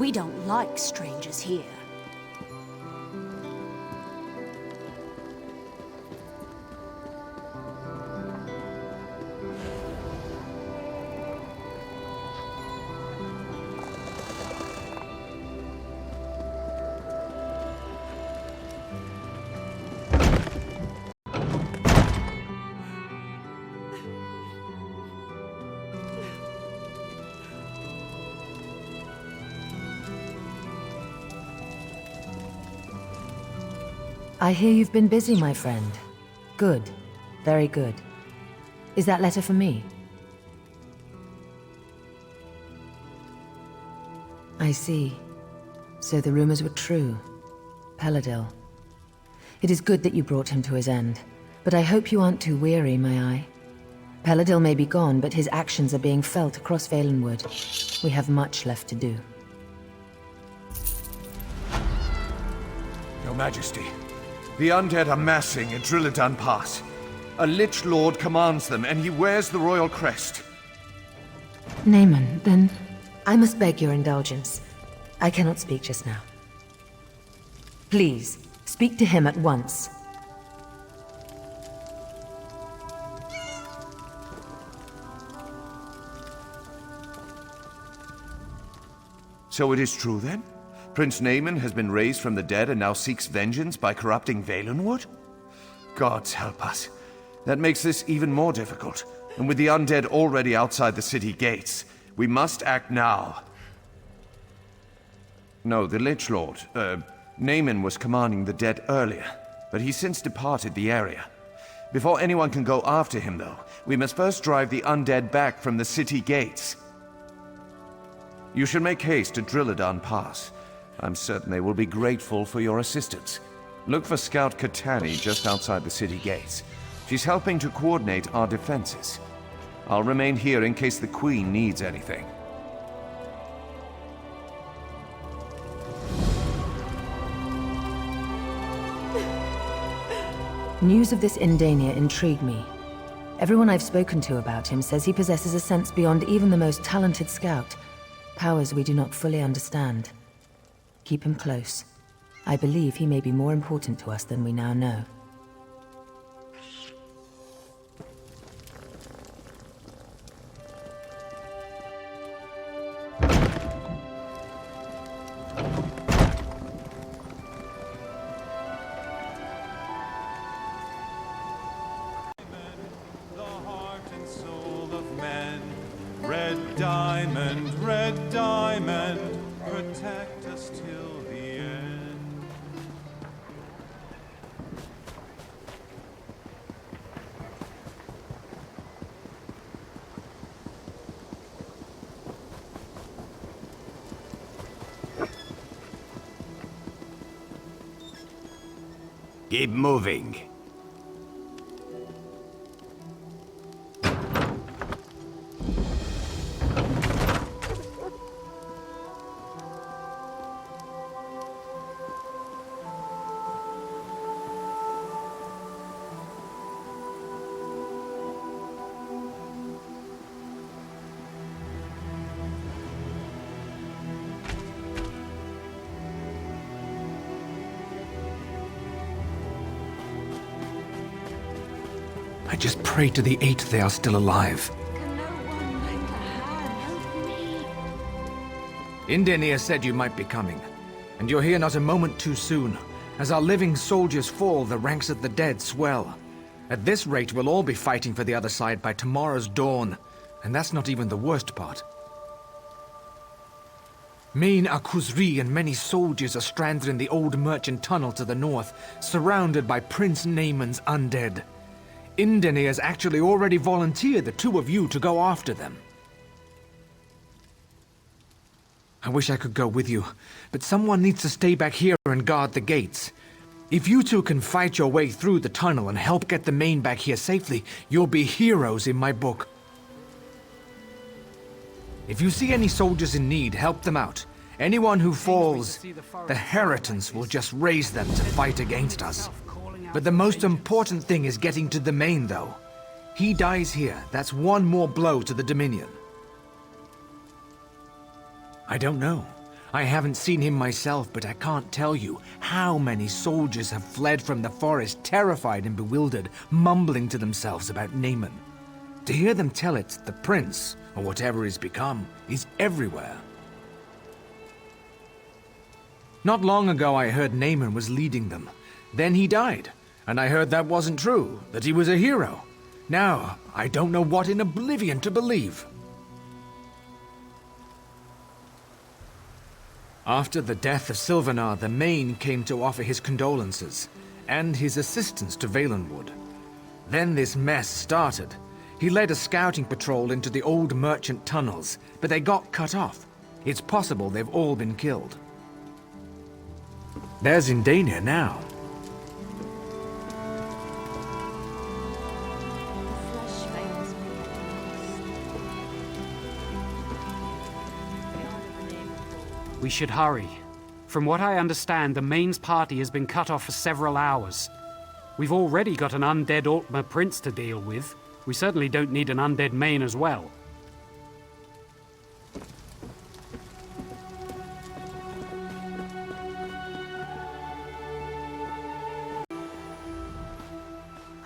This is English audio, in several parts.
We don't like strangers here. I hear you've been busy, my friend. Good. Very good. Is that letter for me? I see. So the rumors were true. Peladil. It is good that you brought him to his end, but I hope you aren't too weary, may I? Peladil may be gone, but his actions are being felt across Valenwood. We have much left to do. Your Majesty, the undead are massing at Drilladan Pass. A Lich Lord commands them, and he wears the royal crest. Naaman, then I must beg your indulgence. I cannot speak just now. Please, speak to him at once. So it is true, then? Prince Naaman has been raised from the dead and now seeks vengeance by corrupting Valenwood? Gods help us. That makes this even more difficult. And with the undead already outside the city gates, we must act now. No, the Lich Lord, Naaman was commanding the dead earlier, but he's since departed the area. Before anyone can go after him, though, we must first drive the undead back from the city gates. You should make haste to Drilladan Pass. I'm certain they will be grateful for your assistance. Look for Scout Katani just outside the city gates. She's helping to coordinate our defenses. I'll remain here in case the Queen needs anything. News of this Indania intrigued me. Everyone I've spoken to about him says he possesses a sense beyond even the most talented scout. Powers we do not fully understand. Keep him close. I believe he may be more important to us than we now know. The heart and soul of men. Red diamond, protect us till the end. Keep moving. I just pray to the Eight they are still alive. Can no one lend a hand? Help me. Indenia said you might be coming, and you're here not a moment too soon. As our living soldiers fall, the ranks of the dead swell. At this rate, we'll all be fighting for the other side by tomorrow's dawn, and that's not even the worst part. Main Akuzri and many soldiers are stranded in the old merchant tunnel to the north, surrounded by Prince Naaman's undead. Indenia has actually already volunteered the two of you to go after them. I wish I could go with you, but someone needs to stay back here and guard the gates. If you two can fight your way through the tunnel and help get the main back here safely, you'll be heroes in my book. If you see any soldiers in need, help them out. Anyone who falls, the Heritans will just raise them to fight against us. But the most important thing is getting to the main, though. He dies here. That's one more blow to the Dominion. I don't know. I haven't seen him myself, but I can't tell you how many soldiers have fled from the forest, terrified and bewildered, mumbling to themselves about Naaman. To hear them tell it, the prince, or whatever he's become, is everywhere. Not long ago I heard Naaman was leading them. Then he died, and I heard that wasn't true, that he was a hero. Now, I don't know what in oblivion to believe. After the death of Sylvanar, the Main came to offer his condolences, and his assistance to Valenwood. Then this mess started. He led a scouting patrol into the old merchant tunnels, but they got cut off. It's possible they've all been killed. There's Indania now. Flesh fails me. We should hurry. From what I understand, the Main's party has been cut off for several hours. We've already got an undead Aldmeri prince to deal with. We certainly don't need an undead Main as well.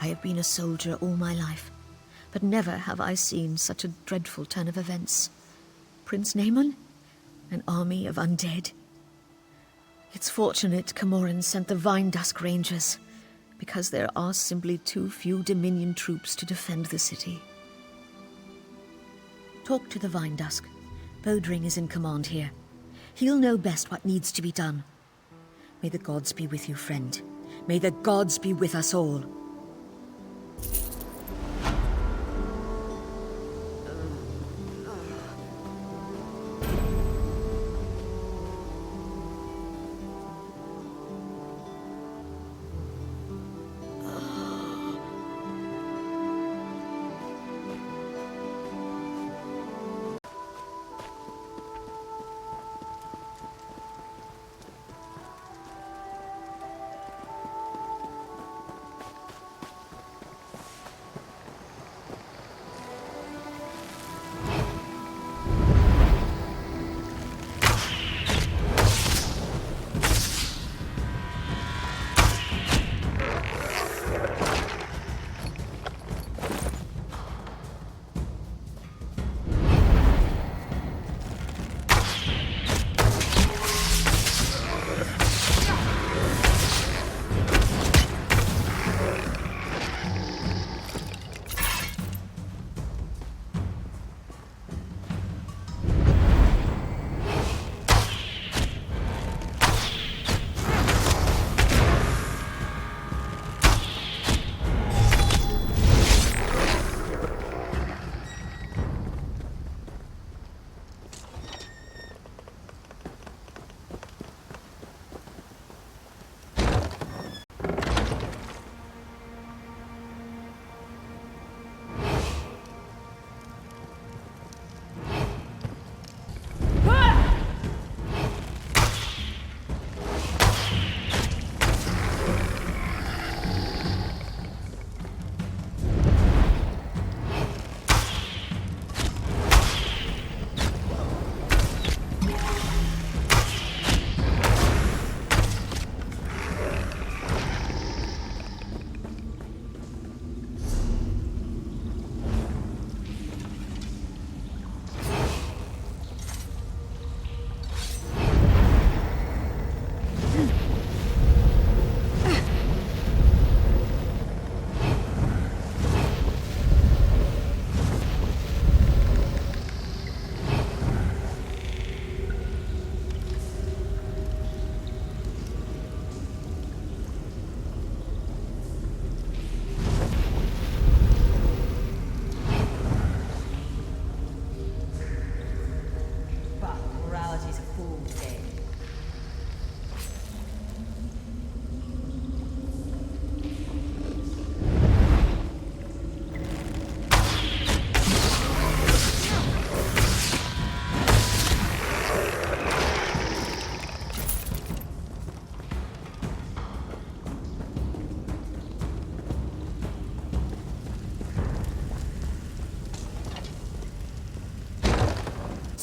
I have been a soldier all my life, but never have I seen such a dreadful turn of events. Prince Naaman? An army of undead? It's fortunate Camoran sent the Vine Dusk Rangers, because there are simply too few Dominion troops to defend the city. Talk to the Vine Dusk. Bodring is in command here. He'll know best what needs to be done. May the gods be with you, friend. May the gods be with us all.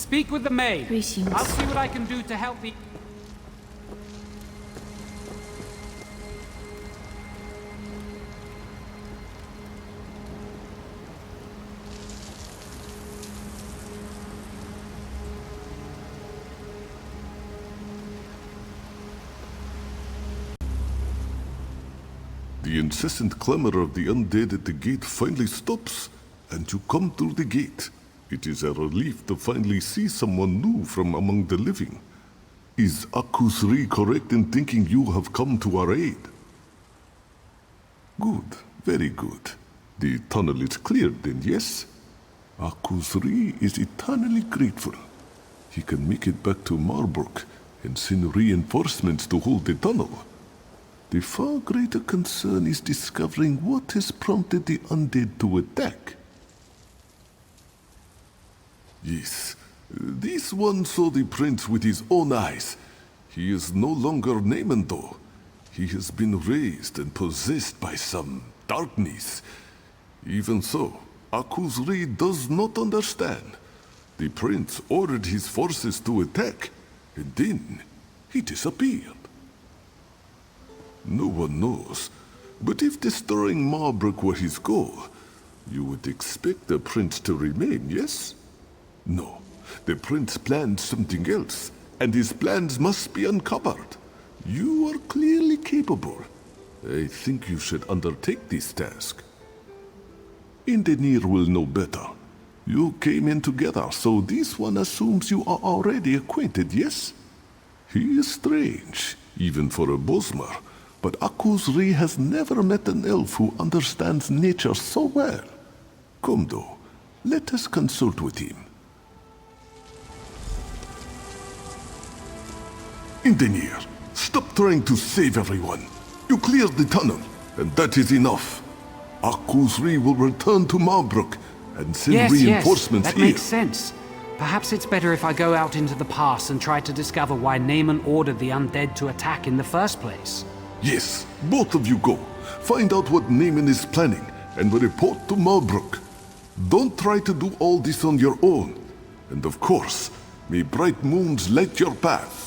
Speak with the maid. Greetings. I'll see what I can do to help the... The incessant clamor of the undead at the gate finally stops, and you come through the gate. It is a relief to finally see someone new from among the living. Is Akusri correct in thinking you have come to our aid? Good, very good. The tunnel is cleared then, yes? Akusri is eternally grateful. He can make it back to Marbrook and send reinforcements to hold the tunnel. The far greater concern is discovering what has prompted the undead to attack. Yes, this one saw the prince with his own eyes. He is no longer Naaman though. He has been raised and possessed by some darkness. Even so, Akusri does not understand. The prince ordered his forces to attack, and then he disappeared. No one knows, but if destroying Marbrook were his goal, you would expect the prince to remain, yes? No, the prince planned something else, and his plans must be uncovered. You are clearly capable. I think you should undertake this task. Indenir will know better. You came in together, so this one assumes you are already acquainted, yes? He is strange, even for a Bosmer. But Akusri has never met an elf who understands nature so well. Come though, let us consult with him. Indenir, stop trying to save everyone. You cleared the tunnel, and that is enough. Akusri will return to Marbrook and send reinforcements that here. Makes sense. Perhaps it's better if I go out into the pass and try to discover why Naaman ordered the undead to attack in the first place. Yes, both of you go. Find out what Naaman is planning and report to Marbrook. Don't try to do all this on your own. And of course, may bright moons light your path.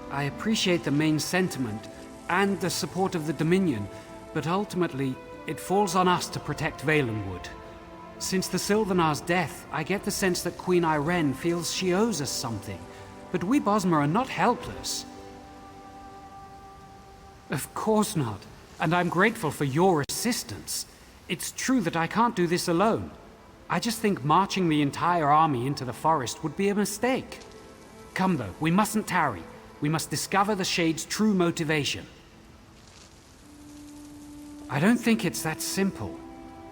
I appreciate the main sentiment and the support of the Dominion, but ultimately, it falls on us to protect Valenwood. Since the Sylvanar's death, I get the sense that Queen Irene feels she owes us something. But we Bosmer are not helpless. Of course not. And I'm grateful for your assistance. It's true that I can't do this alone. I just think marching the entire army into the forest would be a mistake. Come though, we mustn't tarry. We must discover the Shade's true motivation. I don't think it's that simple.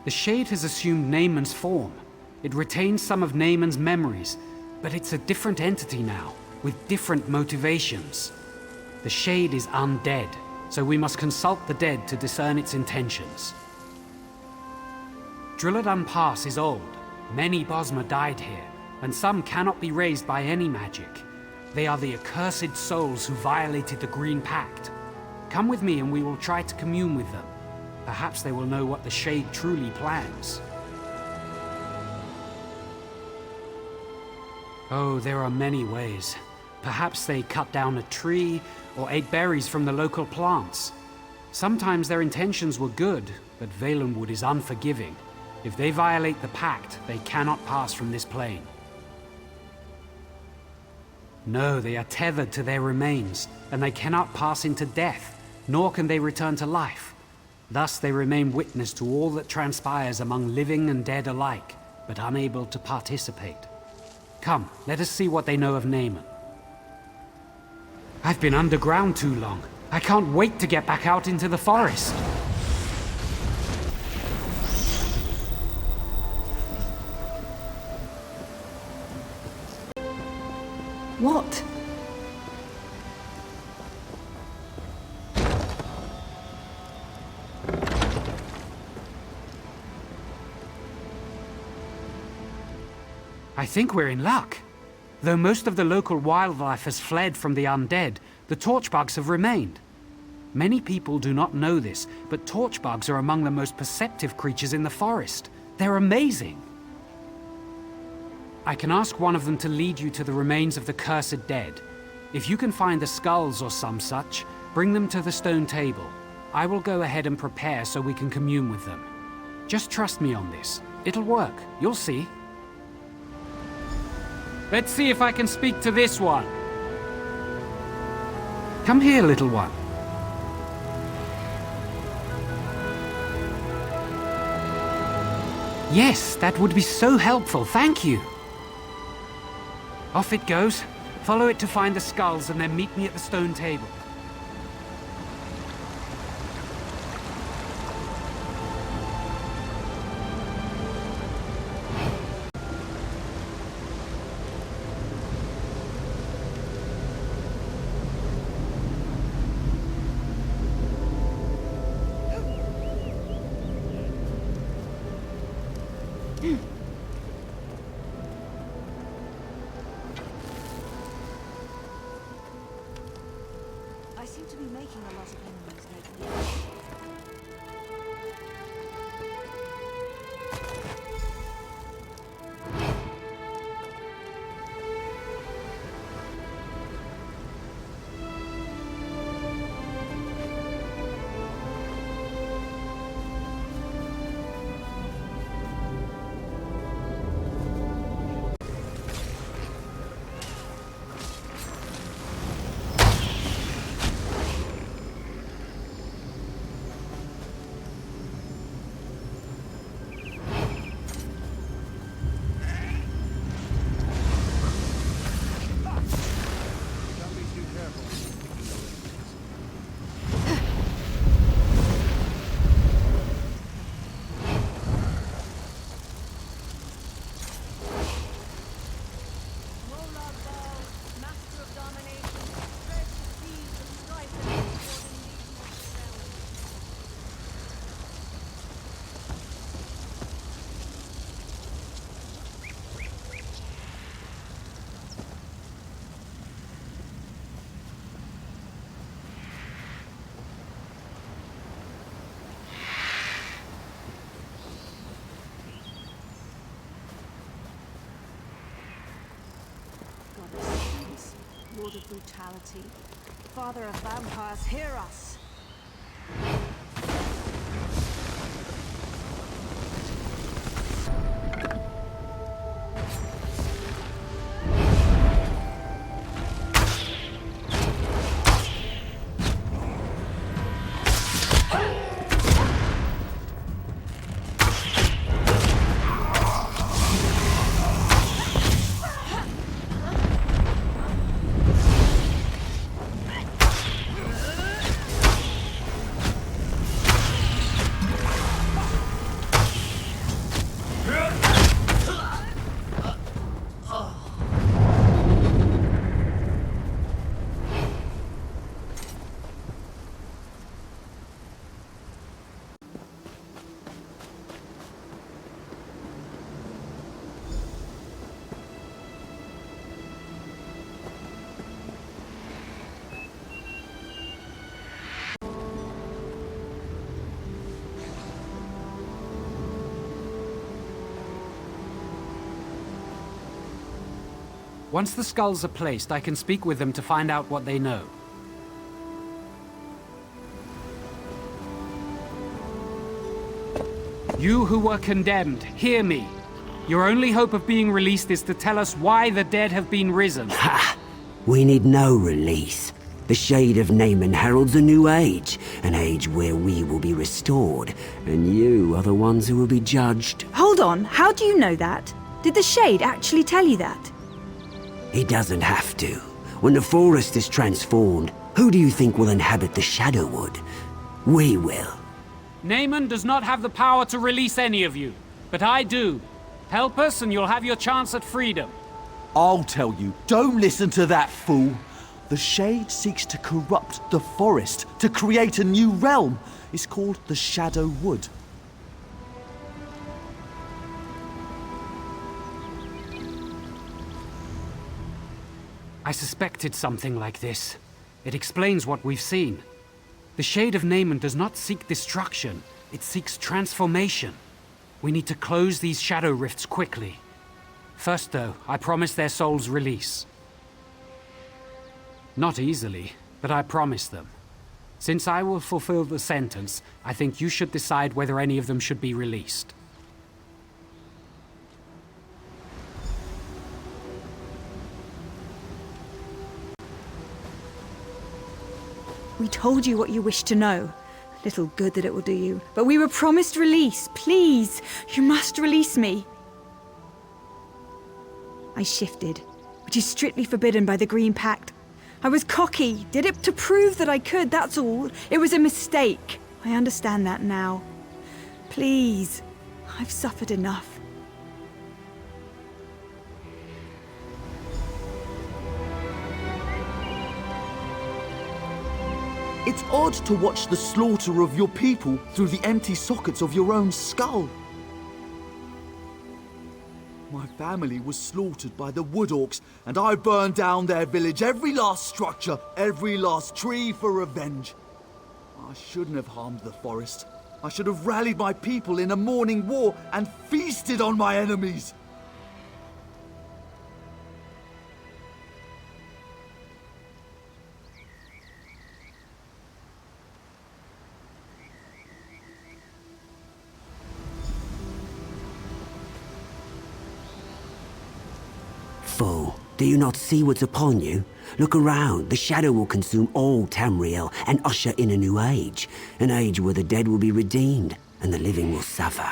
The Shade has assumed Naaman's form. It retains some of Naaman's memories, but it's a different entity now, with different motivations. The Shade is undead, so we must consult the dead to discern its intentions. Drilladan Pass is old. Many Bosmer died here, and some cannot be raised by any magic. They are the accursed souls who violated the Green Pact. Come with me and we will try to commune with them. Perhaps they will know what the Shade truly plans. Oh, there are many ways. Perhaps they cut down a tree or ate berries from the local plants. Sometimes their intentions were good, but Valenwood is unforgiving. If they violate the pact, they cannot pass from this plane. No, they are tethered to their remains, and they cannot pass into death, nor can they return to life. Thus they remain witness to all that transpires among living and dead alike, but unable to participate. Come, let us see what they know of Naaman. I've been underground too long. I can't wait to get back out into the forest. What? I think we're in luck. Though most of the local wildlife has fled from the undead, the torchbugs have remained. Many people do not know this, but torchbugs are among the most perceptive creatures in the forest. They're amazing. I can ask one of them to lead you to the remains of the cursed dead. If you can find the skulls or some such, bring them to the stone table. I will go ahead and prepare so we can commune with them. Just trust me on this. It'll work. You'll see. Let's see if I can speak to this one. Come here, little one. Yes, that would be so helpful. Thank you. Off it goes. Follow it to find the skulls and then meet me at the stone table. I seem to be making a lot of enemies lately. Master of domination, spread the seeds of strife and discord in these mortal realms. Goddess Hades, Lord of brutality, Father of vampires, hear us! Once the skulls are placed, I can speak with them to find out what they know. You who were condemned, hear me. Your only hope of being released is to tell us why the dead have been risen. Ha! We need no release. The shade of Naaman heralds a new age, an age where we will be restored, and you are the ones who will be judged. Hold on, how do you know that? Did the Shade actually tell you that? He doesn't have to. When the forest is transformed, who do you think will inhabit the Shadowwood? We will. Naaman does not have the power to release any of you, but I do. Help us and you'll have your chance at freedom. I'll tell you, don't listen to that fool. The Shade seeks to corrupt the forest, to create a new realm. It's called the Shadowwood. I suspected something like this. It explains what we've seen. The Shade of Naaman does not seek destruction, it seeks transformation. We need to close these shadow rifts quickly. First, though, I promise their souls release. Not easily, but I promise them. Since I will fulfill the sentence, I think you should decide whether any of them should be released. We told you what you wished to know. Little good that it will do you. But we were promised release. Please, you must release me. I shifted, which is strictly forbidden by the Green Pact. I was cocky, did it to prove that I could, that's all. It was a mistake. I understand that now. Please, I've suffered enough. It's odd to watch the slaughter of your people through the empty sockets of your own skull. My family was slaughtered by the Wood Orcs, and I burned down their village, every last structure, every last tree for revenge. I shouldn't have harmed the forest. I should have rallied my people in a morning war and feasted on my enemies. Fool, do you not see what's upon you? Look around. The shadow will consume all Tamriel and usher in a new age. An age where the dead will be redeemed and the living will suffer.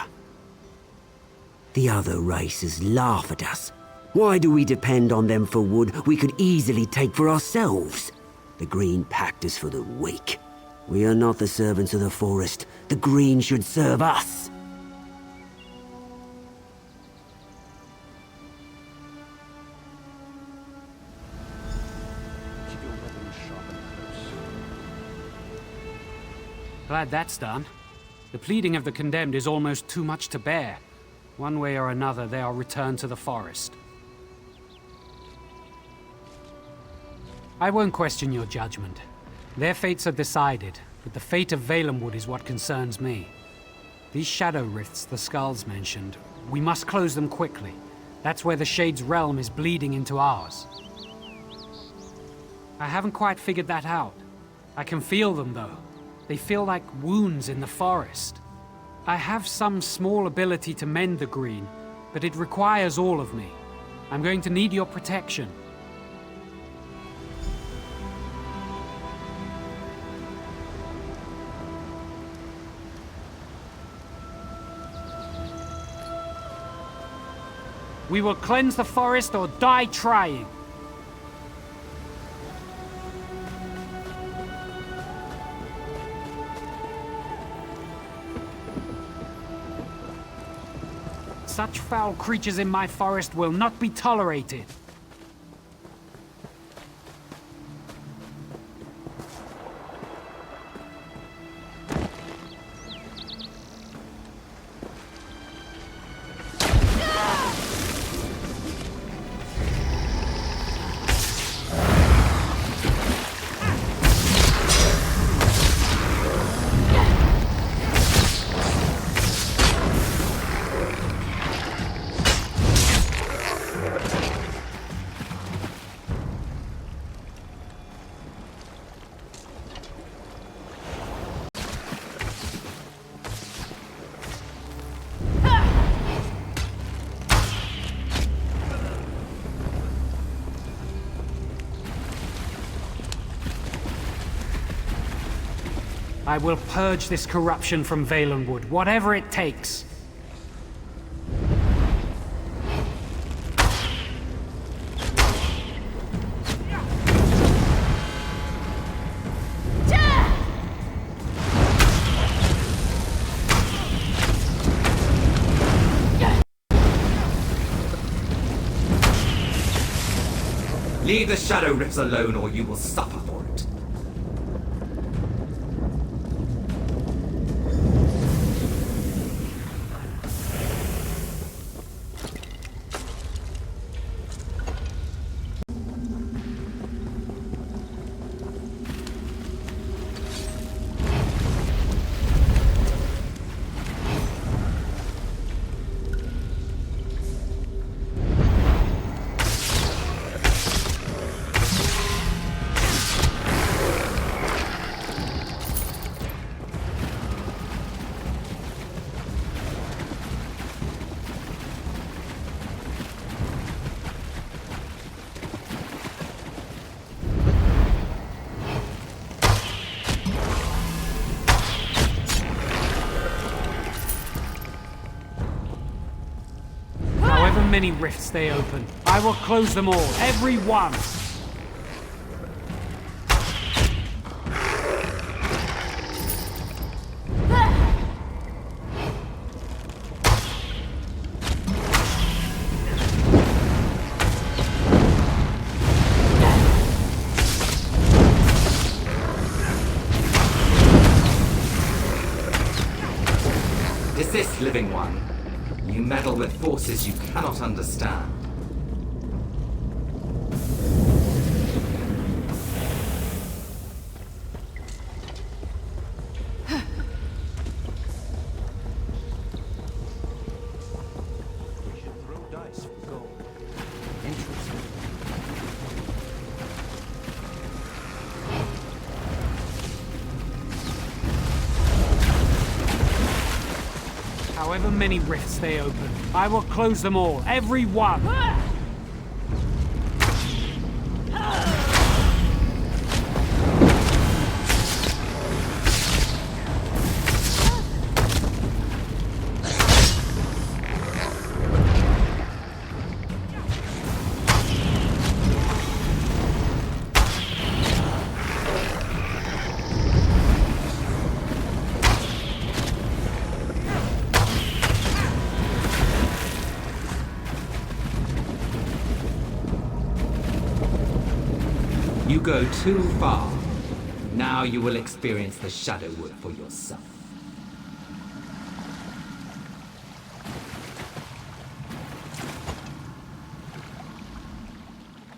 The other races laugh at us. Why do we depend on them for wood we could easily take for ourselves? The Green Pact is for the weak. We are not the servants of the forest. The Green should serve us. Glad that's done. The pleading of the condemned is almost too much to bear. One way or another, they are returned to the forest. I won't question your judgment. Their fates are decided, but the fate of Valenwood is what concerns me. These shadow rifts the skulls mentioned, we must close them quickly. That's where the Shade's realm is bleeding into ours. I haven't quite figured that out. I can feel them, though. They feel like wounds in the forest. I have some small ability to mend the green, but it requires all of me. I'm going to need your protection. We will cleanse the forest or die trying. Such foul creatures in my forest will not be tolerated. I will purge this corruption from Valenwood, whatever it takes. Leave the shadow rifts alone or you will suffer for it. many rifts they open, I will close them all, every one! Desist, living one. You meddle with forces you cannot understand. We should throw dice for gold. Interesting. However many rifts they open, I will close them all, every one! You go too far. Now you will experience the Shadowwood for yourself.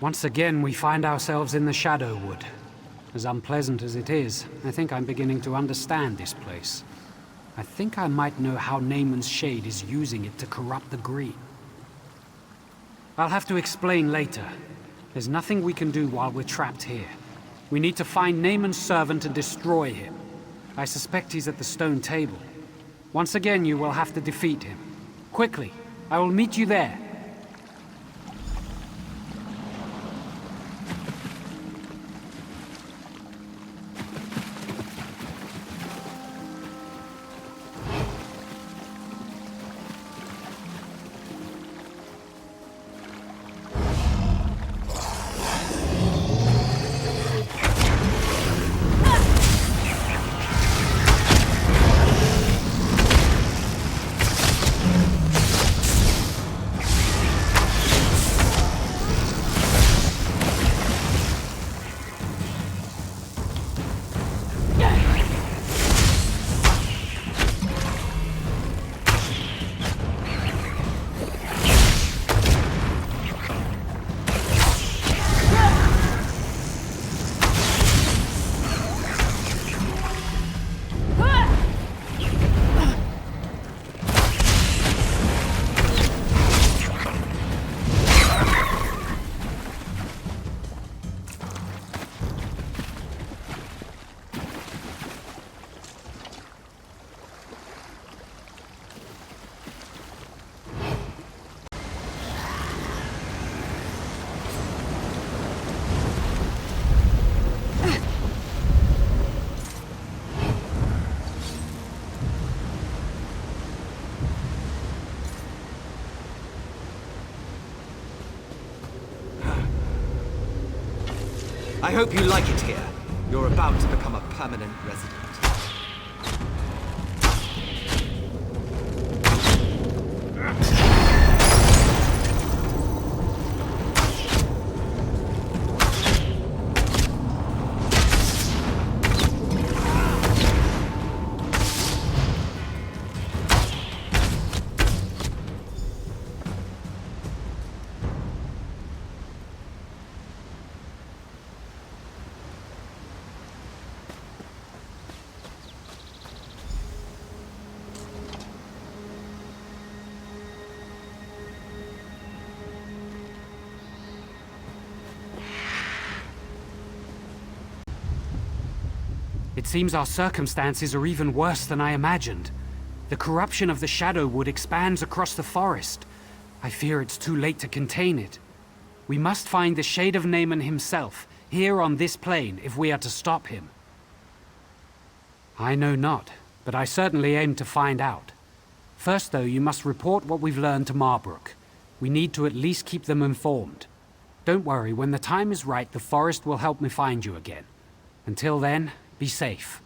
Once again, we find ourselves in the Shadowwood. As unpleasant as it is, I think I'm beginning to understand this place. I think I might know how Naaman's Shade is using it to corrupt the Green. I'll have to explain later. There's nothing we can do while we're trapped here. We need to find Naaman's servant and destroy him. I suspect he's at the stone table. Once again, you will have to defeat him. Quickly, I will meet you there. I hope you like it here. You're about to become a permanent resident. It seems our circumstances are even worse than I imagined. The corruption of the Shadowwood expands across the forest. I fear it's too late to contain it. We must find the Shade of Naaman himself, here on this plane, if we are to stop him. I know not, but I certainly aim to find out. First, though, you must report what we've learned to Marbrook. We need to at least keep them informed. Don't worry, when the time is right, the forest will help me find you again. Until then, be safe.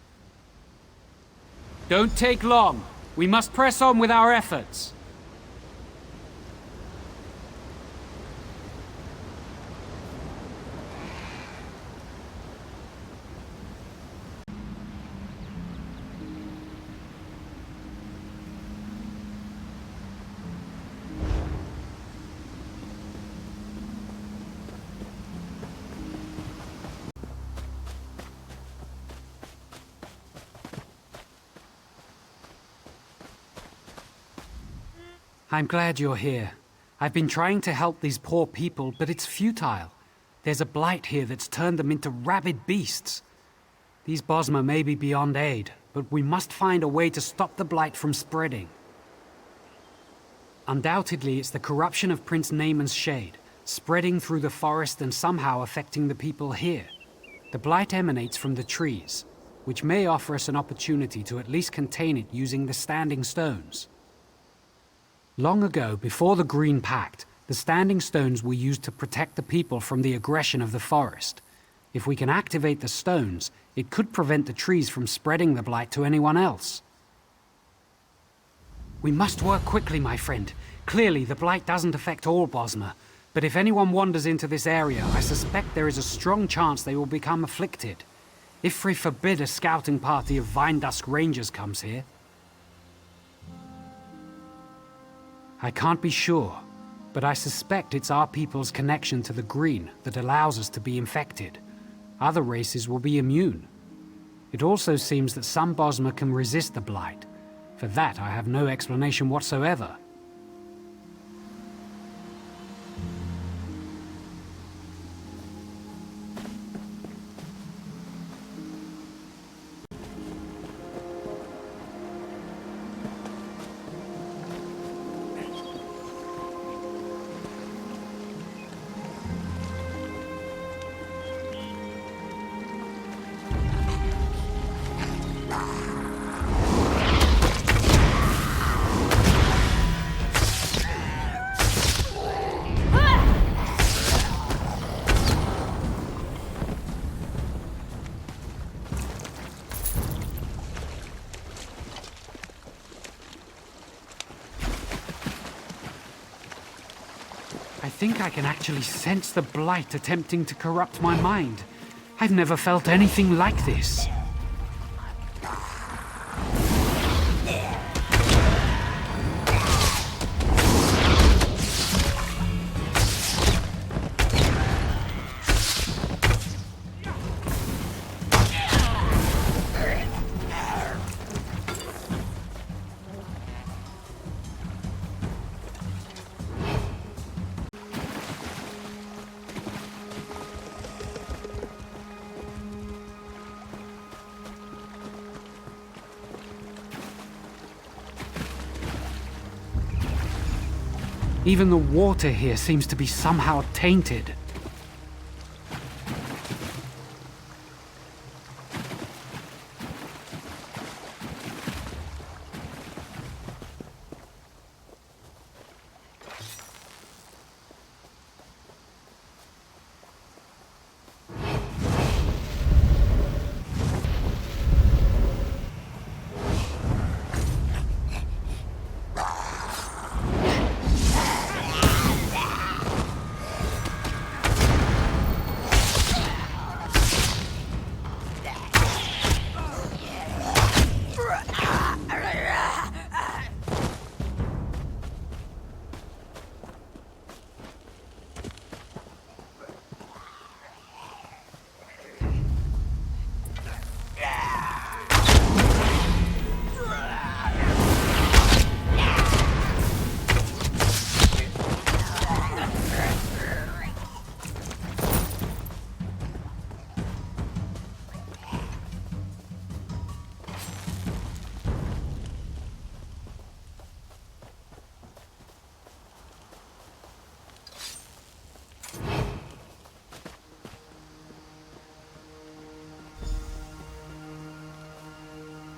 Don't take long. We must press on with our efforts. I'm glad you're here. I've been trying to help these poor people, but it's futile. There's a blight here that's turned them into rabid beasts. These Bosmer may be beyond aid, but we must find a way to stop the blight from spreading. Undoubtedly, it's the corruption of Prince Naaman's shade, spreading through the forest and somehow affecting the people here. The blight emanates from the trees, which may offer us an opportunity to at least contain it using the Standing Stones. Long ago, before the Green Pact, the Standing Stones were used to protect the people from the aggression of the forest. If we can activate the stones, it could prevent the trees from spreading the blight to anyone else. We must work quickly, my friend. Clearly, the blight doesn't affect all Bosmer, but if anyone wanders into this area, I suspect there is a strong chance they will become afflicted. If we forbid a scouting party of Vinedusk Rangers comes here, I can't be sure, but I suspect it's our people's connection to the green that allows us to be infected. Other races will be immune. It also seems that some Bosmer can resist the blight. For that, I have no explanation whatsoever. I think I can actually sense the blight attempting to corrupt my mind. I've never felt anything like this. Even the water here seems to be somehow tainted.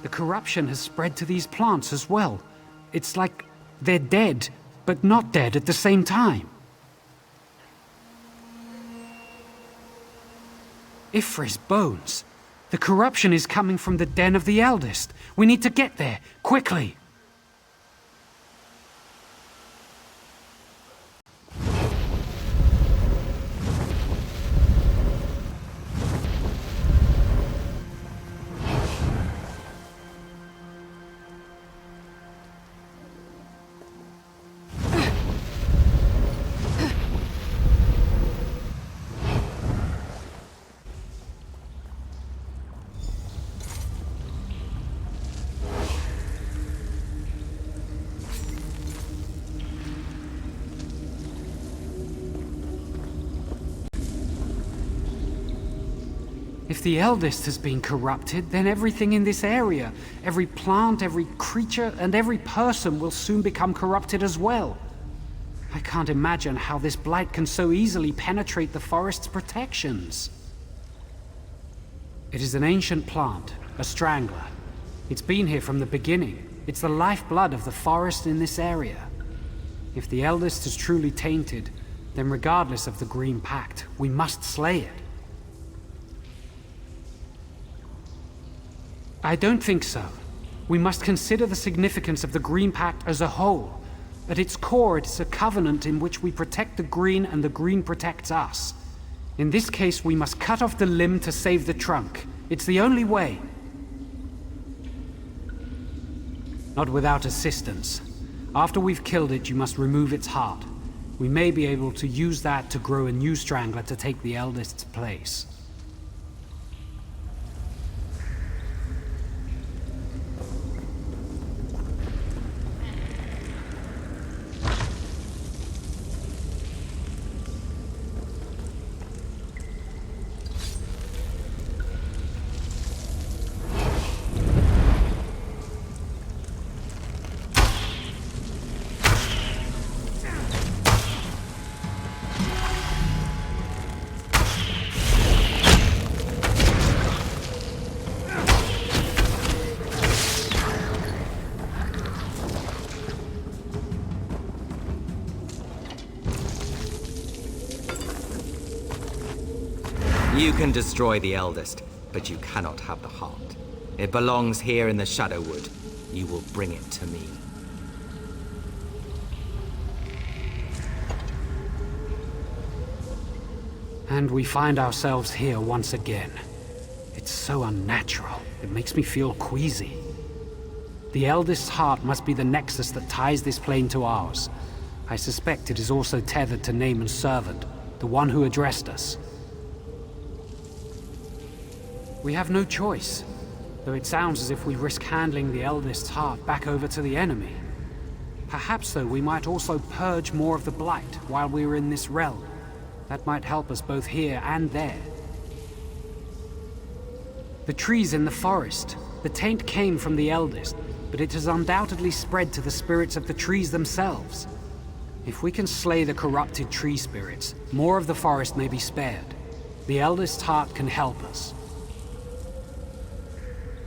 The corruption has spread to these plants as well. It's like they're dead, but not dead at the same time. Ifri's bones. The corruption is coming from the den of the eldest. We need to get there, quickly. If the eldest has been corrupted, then everything in this area, every plant, every creature, and every person will soon become corrupted as well. I can't imagine how this blight can so easily penetrate the forest's protections. It is an ancient plant, a strangler. It's been here from the beginning. It's the lifeblood of the forest in this area. If the eldest is truly tainted, then regardless of the Green Pact, we must slay it. I don't think so. We must consider the significance of the Green Pact as a whole. At its core, it is a covenant in which we protect the Green and the Green protects us. In this case, we must cut off the limb to save the trunk. It's the only way. Not without assistance. After we've killed it, you must remove its heart. We may be able to use that to grow a new strangler to take the eldest's place. You can destroy the eldest, but you cannot have the heart. It belongs here in the Shadowwood. You will bring it to me. And we find ourselves here once again. It's so unnatural. It makes me feel queasy. The eldest's heart must be the nexus that ties this plane to ours. I suspect it is also tethered to Naaman's servant, the one who addressed us. We have no choice, though it sounds as if we risk handling the eldest's heart back over to the enemy. Perhaps, though, we might also purge more of the blight while we were in this realm. That might help us both here and there. The trees in the forest. The taint came from the eldest, but it has undoubtedly spread to the spirits of the trees themselves. If we can slay the corrupted tree spirits, more of the forest may be spared. The eldest's heart can help us.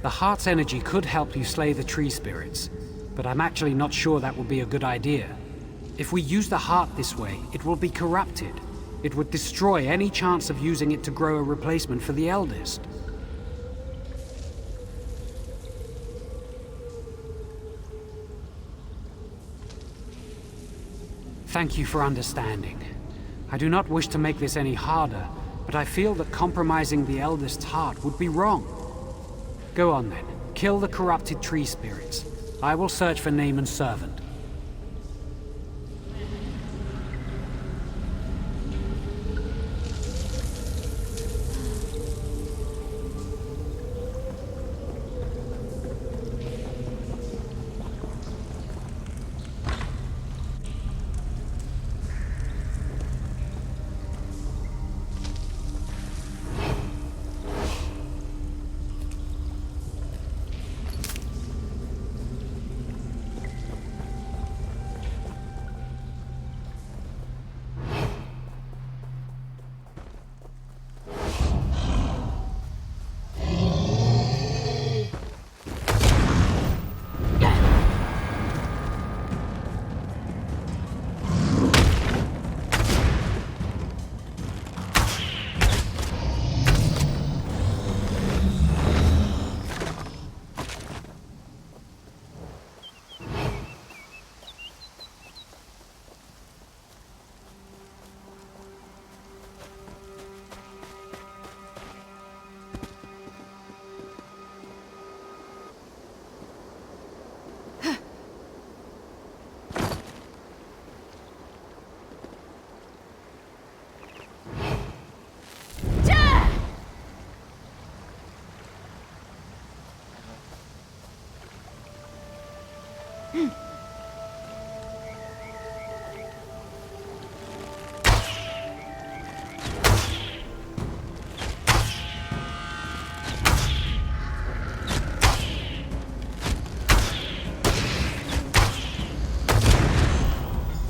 The heart's energy could help you slay the tree spirits, but I'm actually not sure that would be a good idea. If we use the heart this way, it will be corrupted. It would destroy any chance of using it to grow a replacement for the eldest. Thank you for understanding. I do not wish to make this any harder, but I feel that compromising the eldest's heart would be wrong. Go on then. Kill the corrupted tree spirits. I will search for Naaman's servant.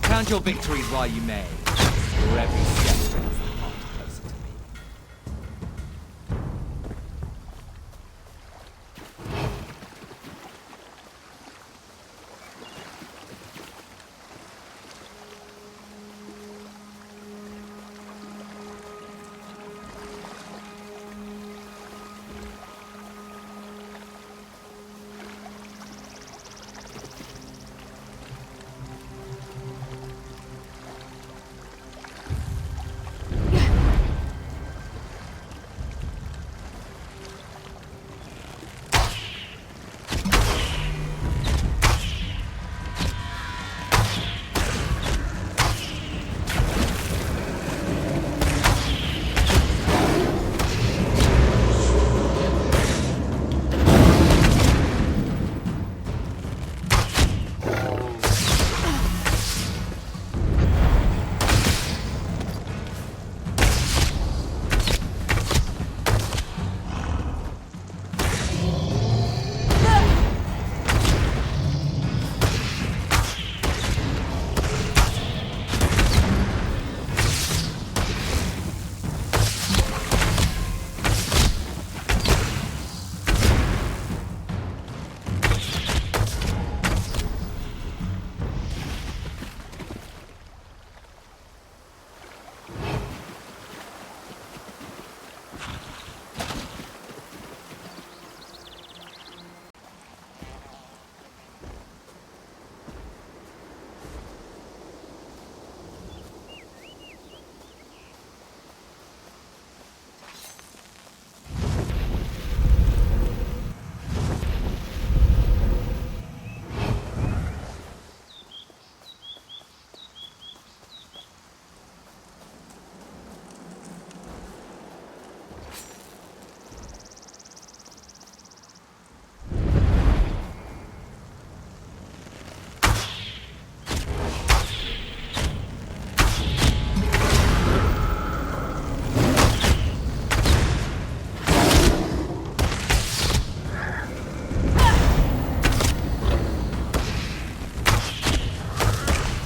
Count your victories while you may, for every step brings the heart closer to me.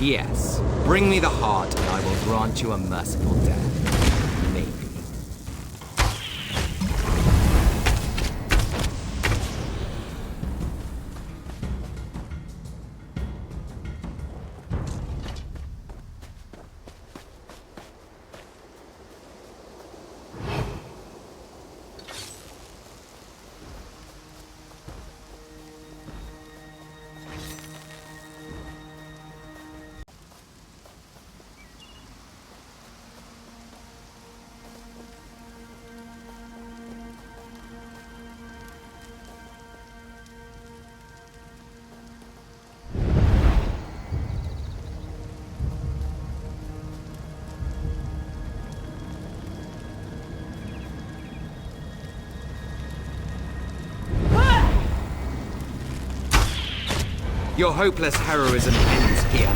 Yes, bring me the heart and I will grant you a merciful death. Maybe. Your hopeless heroism ends here.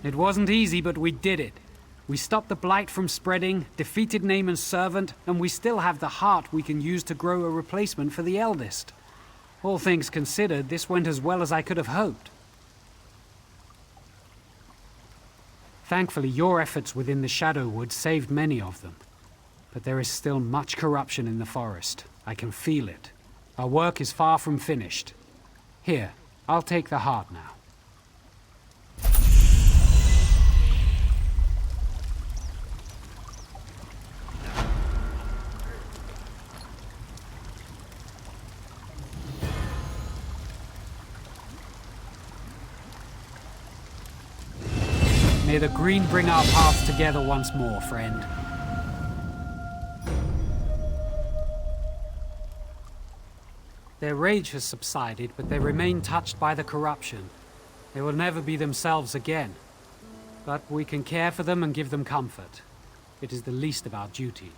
It wasn't easy, but we did it. We stopped the blight from spreading, defeated Naaman's servant, and we still have the heart we can use to grow a replacement for the eldest. All things considered, this went as well as I could have hoped. Thankfully, your efforts within the Shadow Wood saved many of them. But there is still much corruption in the forest. I can feel it. Our work is far from finished. Here, I'll take the heart now. May the green bring our paths together once more, friend. Their rage has subsided, but they remain touched by the corruption. They will never be themselves again. But we can care for them and give them comfort. It is the least of our duty.